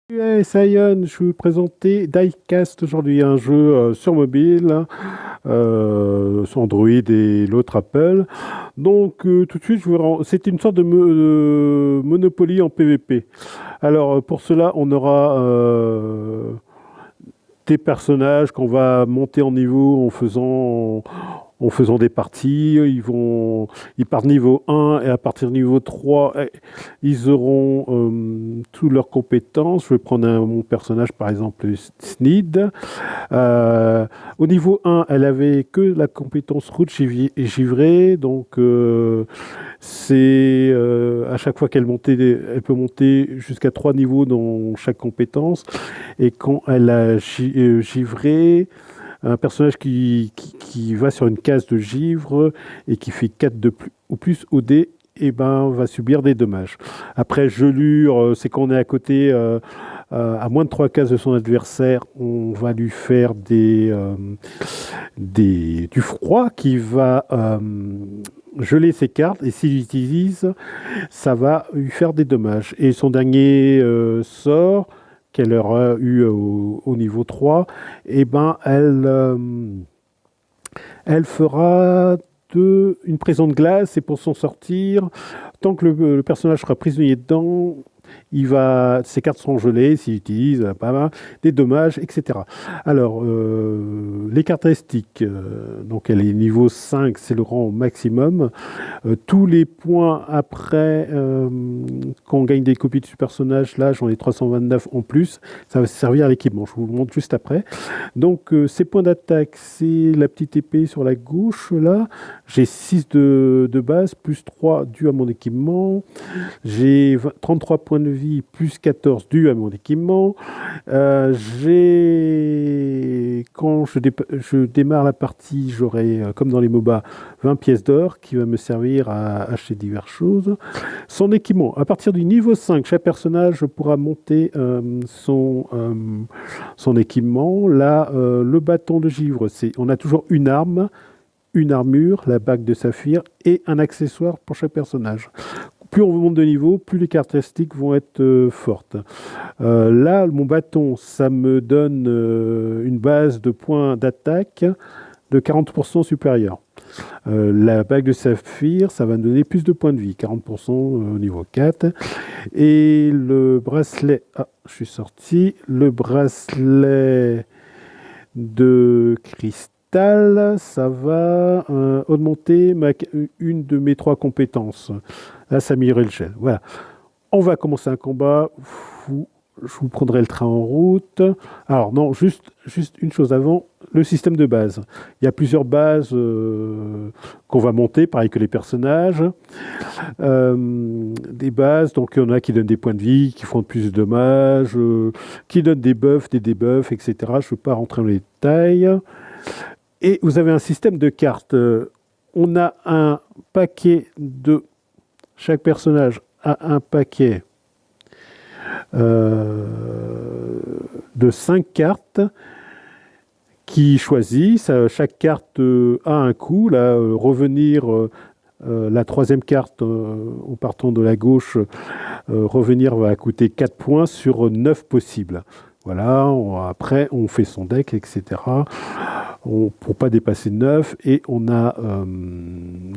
Hey, Sion, je vais vous présenter Diecast aujourd'hui, un jeu sur mobile, sur Android et l'autre Apple. Donc tout de suite, c'est une sorte de Monopoly en PvP. Alors pour cela, on aura des personnages qu'on va monter en niveau en faisant des parties. Ils partent niveau 1 et à partir du niveau 3, ils auront toutes leurs compétences. Je vais prendre mon personnage, par exemple, Snid. Euh, Au niveau 1, elle avait que la compétence route givrée, donc à chaque fois qu'elle montait, elle peut monter jusqu'à 3 niveaux dans chaque compétence. Et quand elle a givré, un personnage qui va sur une case de givre et qui fait 4 de plus, ou plus au dé, et ben, va subir des dommages. Après, gelure, c'est quand on est à côté, à moins de 3 cases de son adversaire, on va lui faire du froid qui va geler ses cartes, et s'il l'utilise, ça va lui faire des dommages. Et son dernier sort, qu'elle aura eu au niveau 3, eh ben, elle fera une prison de glace, et pour s'en sortir, tant que le personnage sera prisonnier dedans, ses cartes seront gelées s'il utilise des dommages, etc. Alors, les caractéristiques, donc elle est niveau 5, c'est le rang maximum. Tous les points après, quand on gagne des copies de ce personnage, là j'en ai 329 en plus, ça va servir à l'équipement, je vous le montre juste après. Donc ces points d'attaque, c'est la petite épée sur la gauche, là, j'ai 6 de base, plus 3 dû à mon équipement, j'ai 33 points de vie, plus 14 dû à mon équipement. Quand je démarre la partie, j'aurai, comme dans les MOBA, 20 pièces d'or qui va me servir à acheter diverses choses. Son équipement, à partir du niveau 5, chaque personnage pourra monter son équipement. Là, le bâton de givre, on a toujours une arme, une armure, la bague de saphir et un accessoire pour chaque personnage. Plus on monte de niveau, plus les caractéristiques vont être fortes. Là, mon bâton, ça me donne une base de points d'attaque de 40% supérieure. La bague de saphir, ça va me donner plus de points de vie, 40% au niveau 4. Et le bracelet, je suis sorti. Le bracelet de cristal, ça va augmenter une de mes 3 compétences. Là, ça m'aimerait le gel. Voilà. On va commencer un combat. Je vous prendrai le train en route. Alors non, juste une chose avant, le système de base. Il y a plusieurs bases qu'on va monter, pareil que les personnages. Des bases, donc il y en a qui donnent des points de vie, qui font plus de dommages, qui donnent des buffs, des debuffs, etc. Je ne veux pas rentrer dans les détails. Et vous avez un système de cartes. On a un paquet de... Chaque personnage a un paquet de 5 cartes qui choisissent. Chaque carte a un coût. Là, revenir, la troisième carte, en partant de la gauche, revenir va coûter 4 points sur 9 possibles. Voilà, après on fait son deck, etc. Pour ne pas dépasser 9, et on a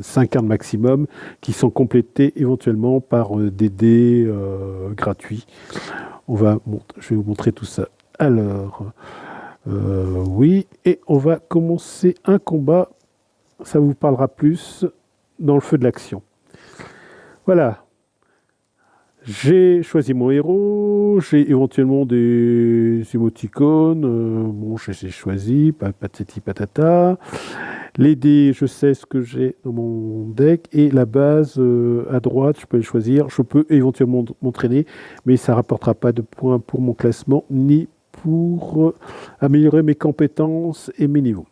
5 cartes maximum qui sont complétées éventuellement par des dés gratuits. Je vais vous montrer tout ça. Alors, oui, et on va commencer un combat. Ça vous parlera plus dans le feu de l'action. Voilà, j'ai choisi mon héros, j'ai éventuellement des émoticônes, bon, je les ai choisis, patati patata. Les dés, je sais ce que j'ai dans mon deck, et la base, à droite, je peux les choisir. Je peux éventuellement m'entraîner, mais ça ne rapportera pas de points pour mon classement, ni pour améliorer mes compétences et mes niveaux.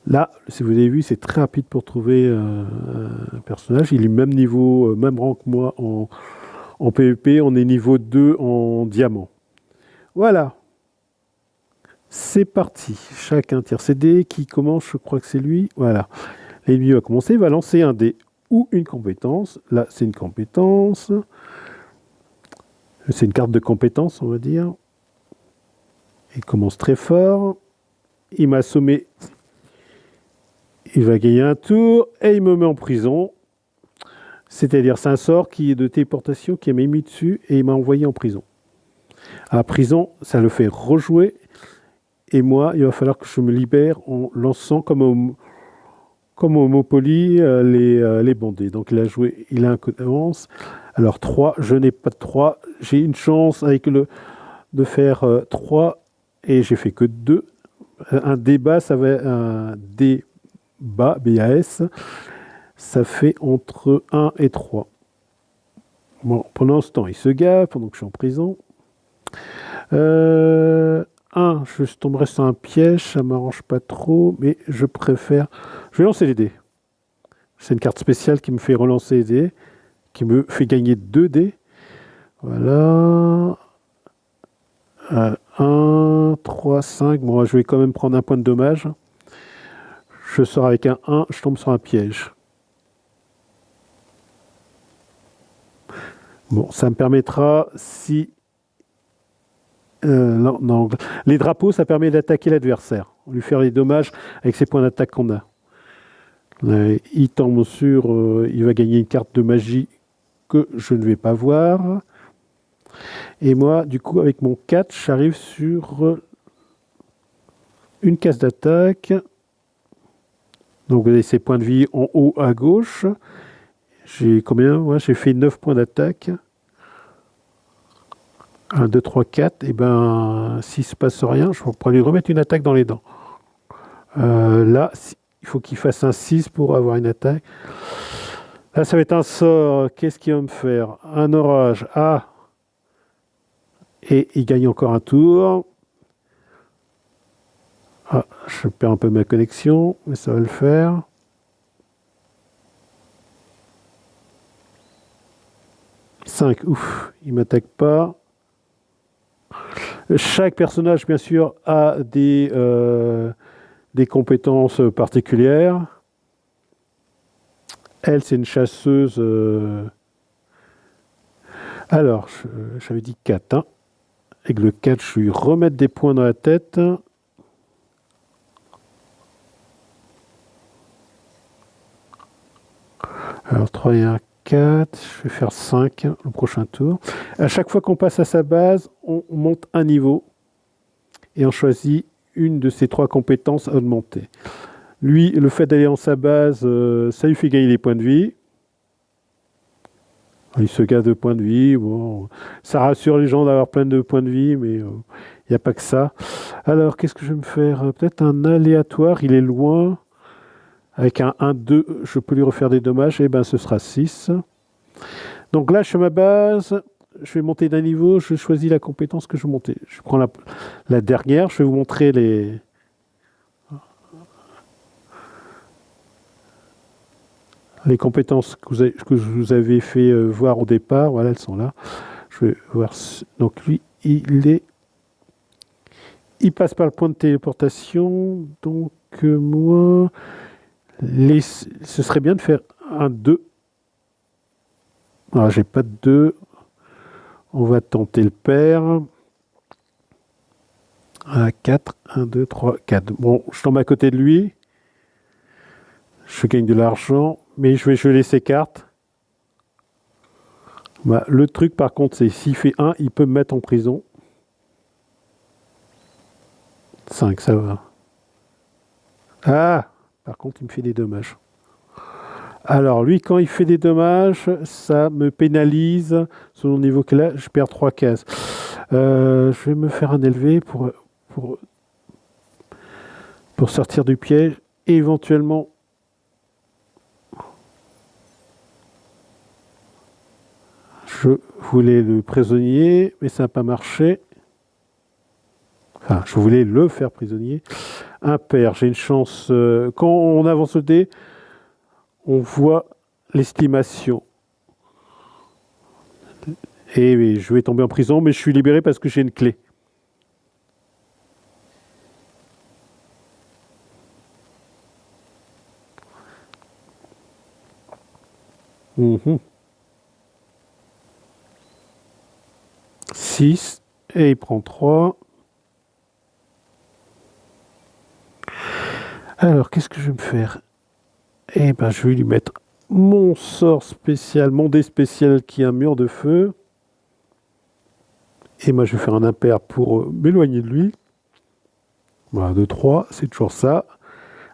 Là, si vous avez vu, c'est très rapide pour trouver un personnage. Il est même niveau, même rang que moi en PvP. On est niveau 2 en diamant. Voilà, c'est parti. Chacun tire ses dés. Qui commence? Je crois que c'est lui. Voilà. L'ennemi va commencer, il va lancer un dé ou une compétence. Là, c'est une compétence. C'est une carte de compétence, on va dire. Il commence très fort. Il m'a assommé. Il va gagner un tour et il me met en prison. C'est-à-dire, c'est un sort qui est de téléportation qui m'a mis dessus et il m'a envoyé en prison. À la prison, ça le fait rejouer. Et moi, il va falloir que je me libère en lançant comme au Monopoly les bondés. Donc il a joué, il a un coup d'avance. Alors 3, je n'ai pas de 3. J'ai une chance de faire 3 et j'ai fait que 2. Un débat, ça va un débat, BAS, ça fait entre 1 et 3. Bon, pendant ce temps, il se gave, pendant que je suis en prison. 1, je tomberai sur un piège, ça m'arrange pas trop, mais je préfère... Je vais lancer les dés. C'est une carte spéciale qui me fait relancer les dés, qui me fait gagner 2 dés. Voilà. 1, 3, 5. Bon, je vais quand même prendre un point de dommage. Je sors avec un 1, je tombe sur un piège. Bon, ça me permettra, si... non, non, les drapeaux, ça permet d'attaquer l'adversaire, lui faire les dommages avec ses points d'attaque qu'on a. Il tombe sur... il va gagner une carte de magie que je ne vais pas voir. Et moi, du coup, avec mon 4, j'arrive sur une case d'attaque. Donc, vous avez ces points de vie en haut à gauche. J'ai combien? Moi, j'ai fait 9 points d'attaque. 1, 2, 3, 4. Et ben, s'il ne se passe rien, je pourrais lui remettre une attaque dans les dents. Là, il faut qu'il fasse un 6 pour avoir une attaque. Là, ça va être un sort. Qu'est-ce qu'il va me faire? Un orage. Ah! Et il gagne encore un tour. Ah, je perds un peu ma connexion, mais ça va le faire. Ouf, il ne m'attaque pas. Chaque personnage, bien sûr, a des compétences particulières. Elle, c'est une chasseuse. Alors, j'avais dit 4. Hein. Avec le 4, je lui remettre des points dans la tête. Alors, 3 et 1, 4. Je vais faire 5 le prochain tour. À chaque fois qu'on passe à sa base, on monte un niveau. Et on choisit une de ces 3 compétences à augmenter. Lui, le fait d'aller en sa base, ça lui fait gagner des points de vie. Il se gave de points de vie. Bon, ça rassure les gens d'avoir plein de points de vie, mais il n'y a pas que ça. Alors, qu'est-ce que je vais me faire? Peut-être un aléatoire. Il est loin. Avec un 1-2, je peux lui refaire des dommages. Et ben, ce sera 6. Donc là, je suis à ma base. Je vais monter d'un niveau. Je choisis la compétence que je veux monter. Je prends la dernière. Je vais vous montrer les compétences que je vous avais fait voir au départ. Voilà, elles sont là. Je vais voir. Donc lui, il passe par le point de téléportation. Donc moi, ce serait bien de faire un 2. Alors, j'ai pas de 2. On va tenter le pair. 4. 1, 2, 3, 4. Bon, je tombe à côté de lui. Je gagne de l'argent. Mais je vais geler ses cartes. Bah, le truc, par contre, c'est s'il fait 1, il peut me mettre en prison. 5, ça va. Ah! Par contre, il me fait des dommages. Alors, lui, quand il fait des dommages, ça me pénalise. Selon le niveau qu'il a, je perds 3 cases. Je vais me faire un élevé pour sortir du piège. Et éventuellement, je voulais le prisonnier, mais ça n'a pas marché. Enfin, je voulais le faire prisonnier. Impair, j'ai une chance. Quand on avance le dé, on voit l'estimation. Et oui, je vais tomber en prison, mais je suis libéré parce que j'ai une clé. 6. Et il prend 3. Alors, qu'est-ce que je vais me faire? Eh ben, je vais lui mettre mon sort spécial, mon dé spécial qui est un mur de feu. Et moi, je vais faire un impair pour m'éloigner de lui. Voilà, 2, 3, c'est toujours ça.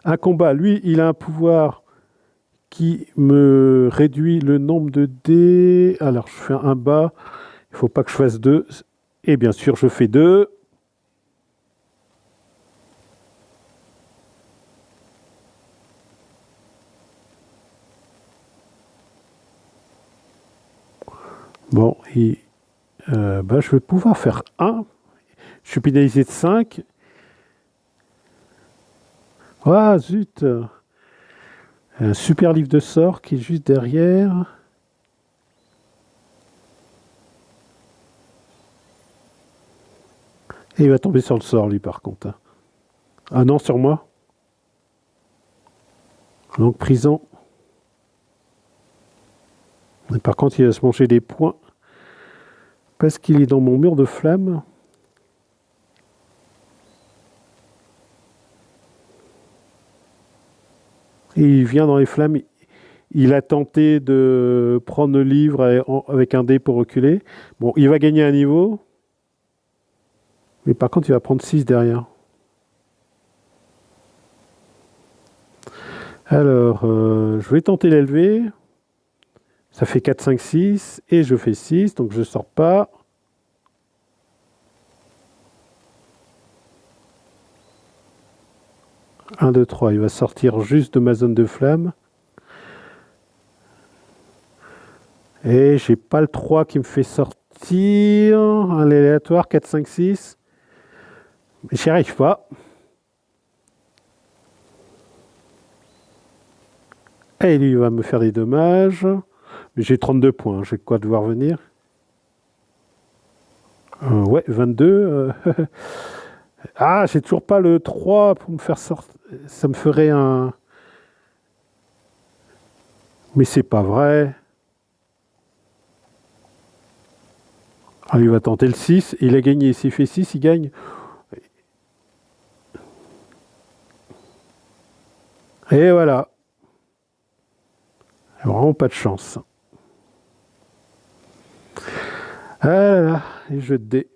Un combat, lui, il a un pouvoir qui me réduit le nombre de dés. Alors, je fais un bas. Il ne faut pas que je fasse 2. Et bien sûr, je fais 2. Bon, je vais pouvoir faire 1. Je suis pénalisé de 5. Ah, zut! Un super livre de sorts qui est juste derrière. Et il va tomber sur le sort, lui, par contre. Ah non, sur moi. Donc, prison. Et par contre, il va se manger des points. Parce qu'il est dans mon mur de flamme. Et il vient dans les flammes. Il a tenté de prendre le livre avec un dé pour reculer. Bon, il va gagner un niveau. Mais par contre, il va prendre 6 derrière. Alors, je vais tenter l'élever. Ça fait 4, 5, 6. Et je fais 6, donc je ne sors pas. Un, 2, 3. Il va sortir juste de ma zone de flamme. Et j'ai pas le 3 qui me fait sortir. Un aléatoire, 4, 5, 6. Mais j'y arrive pas. Et lui, il va me faire des dommages. Mais j'ai 32 points. J'ai quoi devoir venir. Ouais, 22. Ah, j'ai toujours pas le 3 pour me faire sortir. Ça me ferait un... Mais c'est pas vrai. Ah, il va tenter le 6. Il a gagné. S'il fait 6, il gagne. Et voilà. Vraiment pas de chance. Ah là là, les jeux de dés.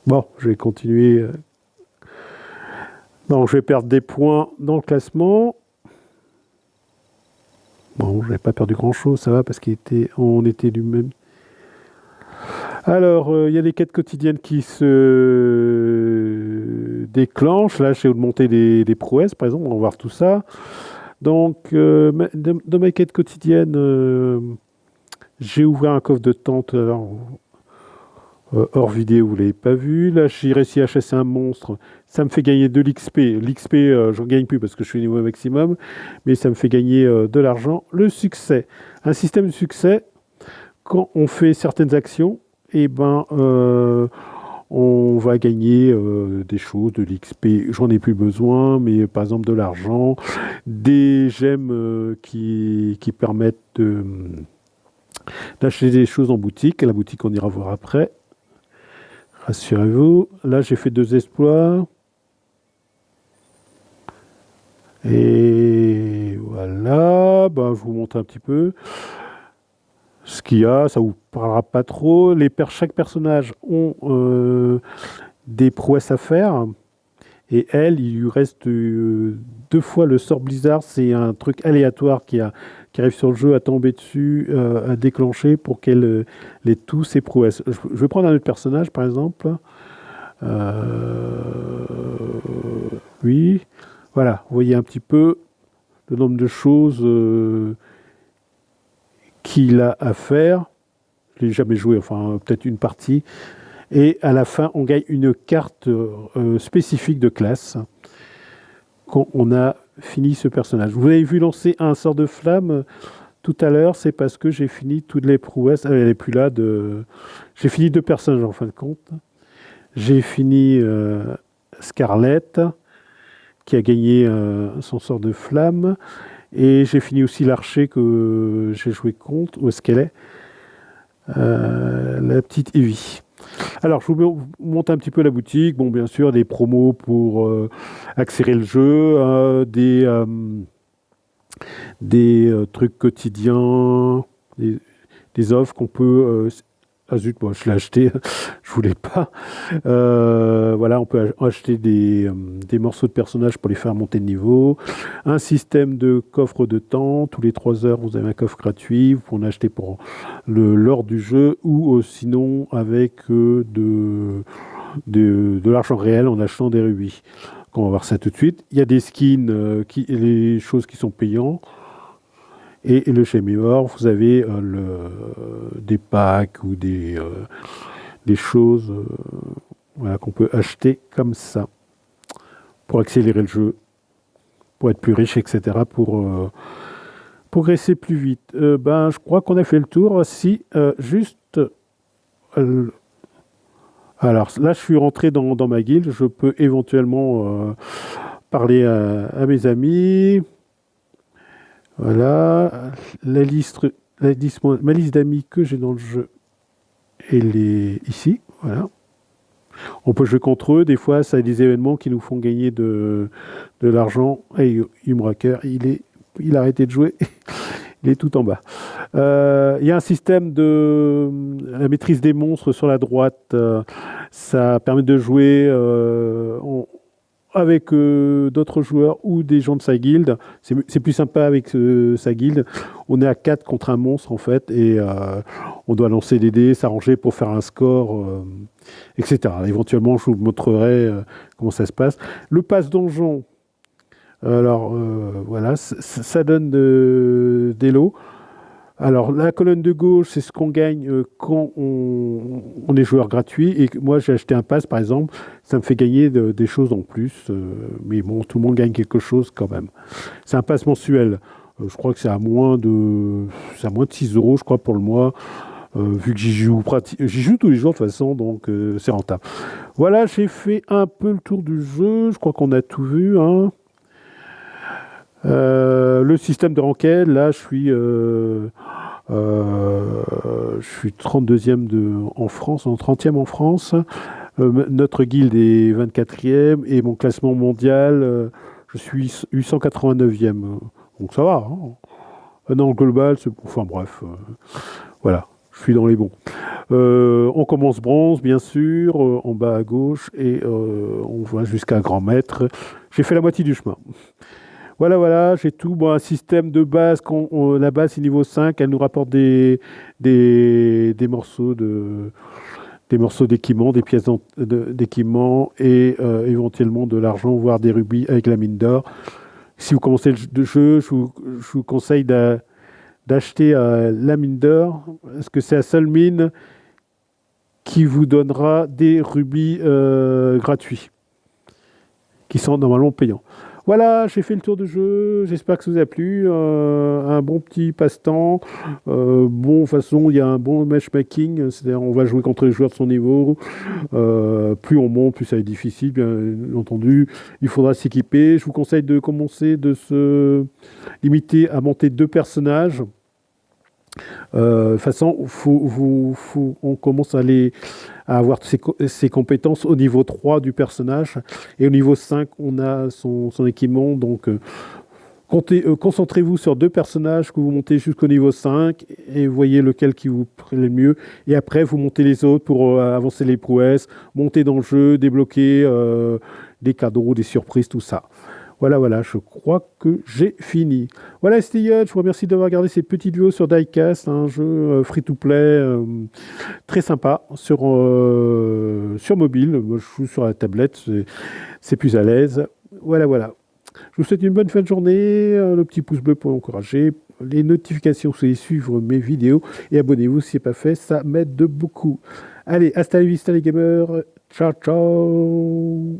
Bon, je vais continuer. Non, je vais perdre des points dans le classement. Bon, je n'avais pas perdu grand-chose, ça va, parce qu'on était du même. Alors, il y a des quêtes quotidiennes qui se déclenchent. Là, j'ai augmenté des prouesses, par exemple, on va voir tout ça. Donc, dans mes quêtes quotidiennes, j'ai ouvert un coffre de tente. Alors, hors vidéo, vous ne l'avez pas vu. Là, j'ai réussi à chasser un monstre. Ça me fait gagner de l'XP. L'XP, je ne gagne plus parce que je suis au niveau maximum, mais ça me fait gagner de l'argent. Le succès. Un système de succès, quand on fait certaines actions, eh ben, on va gagner des choses, de l'XP. J'en ai plus besoin, mais par exemple de l'argent, des gemmes qui permettent d'acheter des choses en boutique. La boutique, on ira voir après. Rassurez-vous. Là, j'ai fait 2 exploits. Et voilà. Ben, je vous montre un petit peu ce qu'il y a. Ça vous parlera pas trop. Chaque personnage ont des prouesses à faire. Et elle, il lui reste 2 fois le sort Blizzard. C'est un truc aléatoire qui arrive sur le jeu à tomber dessus, à déclencher pour qu'elle ait tous ses prouesses. Je vais prendre un autre personnage, par exemple. Oui. Voilà, vous voyez un petit peu le nombre de choses qu'il a à faire. Je ne l'ai jamais joué, enfin peut-être une partie. Et à la fin, on gagne une carte spécifique de classe quand on a fini ce personnage. Vous avez vu lancer un sort de flamme tout à l'heure, c'est parce que j'ai fini toutes les prouesses. Elle n'est plus là. J'ai fini 2 personnages en fin de compte. J'ai fini Scarlett, qui a gagné son sort de flamme. Et j'ai fini aussi l'archer que j'ai joué contre. Où est-ce qu'elle est? la petite Evie. Alors, je vous montre un petit peu la boutique. Bon, bien sûr, des promos pour accélérer le jeu, des trucs quotidiens, des offres qu'on peut. Ah zut, moi je l'ai acheté, je voulais pas. Voilà, on peut acheter des morceaux de personnages pour les faire monter de niveau. Un système de coffre de temps. Tous les 3 heures, vous avez un coffre gratuit. Vous pouvez en acheter pour le lore du jeu ou sinon avec de l'argent réel en achetant des rubis. On va voir ça tout de suite. Il y a des skins, les choses qui sont payantes. Et le chez Mimor, vous avez des packs ou des choses voilà, qu'on peut acheter comme ça pour accélérer le jeu, pour être plus riche, etc., pour progresser plus vite. Je crois qu'on a fait le tour. Si, juste... alors là, je suis rentré dans ma guilde. Je peux éventuellement parler à mes amis. Voilà, ma liste d'amis que j'ai dans le jeu, elle est ici. Voilà. On peut jouer contre eux. Des fois, ça a des événements qui nous font gagner de l'argent. Et Humraker, il a arrêté de jouer. Il est tout en bas. Il y a un système de la maîtrise des monstres sur la droite. Ça permet de jouer avec d'autres joueurs ou des gens de sa guilde. C'est plus sympa avec sa guilde. On est à 4 contre un monstre en fait et on doit lancer des dés, s'arranger pour faire un score, etc. Éventuellement, je vous montrerai comment ça se passe. Le passe donjon, alors voilà, ça donne des lots. Alors, la colonne de gauche, c'est ce qu'on gagne quand on est joueur gratuit. Et moi, j'ai acheté un pass, par exemple. Ça me fait gagner des choses en plus. Mais bon, tout le monde gagne quelque chose quand même. C'est un pass mensuel. Je crois que c'est à moins de 6 euros, je crois, pour le mois. Vu que j'y joue tous les jours, de toute façon, donc c'est rentable. Voilà, j'ai fait un peu le tour du jeu. Je crois qu'on a tout vu, hein. Le système de ranked, là, je suis 32e en France, 30e en France. Notre guilde est 24e et mon classement mondial, je suis 889e. Donc ça va. Hein. Non, global, enfin bref. Voilà, je suis dans les bons. On commence bronze, bien sûr, en bas à gauche et on va jusqu'à grand maître. J'ai fait la moitié du chemin. Voilà, j'ai tout. Bon, un système de base, la base est niveau 5, elle nous rapporte des morceaux d'équipement, des pièces d'équipement et éventuellement de l'argent, voire des rubis avec la mine d'or. Si vous commencez le jeu, je vous conseille d'acheter la mine d'or, parce que c'est la seule mine qui vous donnera des rubis gratuits, qui sont normalement payants. Voilà, j'ai fait le tour de jeu, j'espère que ça vous a plu. Un bon petit passe-temps. De toute façon, il y a un bon matchmaking, c'est-à-dire on va jouer contre les joueurs de son niveau. Plus on monte, plus ça va être difficile, bien entendu. Il faudra s'équiper. Je vous conseille de commencer de se limiter à monter 2 personnages. De toute façon, on commence à avoir ses compétences au niveau 3 du personnage. Et au niveau 5, on a son équipement. Donc, concentrez-vous sur 2 personnages que vous montez jusqu'au niveau 5 et voyez lequel qui vous plaît le mieux. Et après, vous montez les autres pour avancer les prouesses, monter dans le jeu, débloquer des cadeaux, des surprises, tout ça. Voilà, je crois que j'ai fini. Voilà, c'était Yod, je vous remercie d'avoir regardé cette petite vidéo sur Diecast, un jeu free-to-play très sympa sur mobile. Moi, je joue sur la tablette, c'est plus à l'aise. Voilà. Je vous souhaite une bonne fin de journée, le petit pouce bleu pour encourager, les notifications, vous allez suivre mes vidéos et abonnez-vous si ce n'est pas fait, ça m'aide de beaucoup. Allez, hasta la vista les gamers, ciao.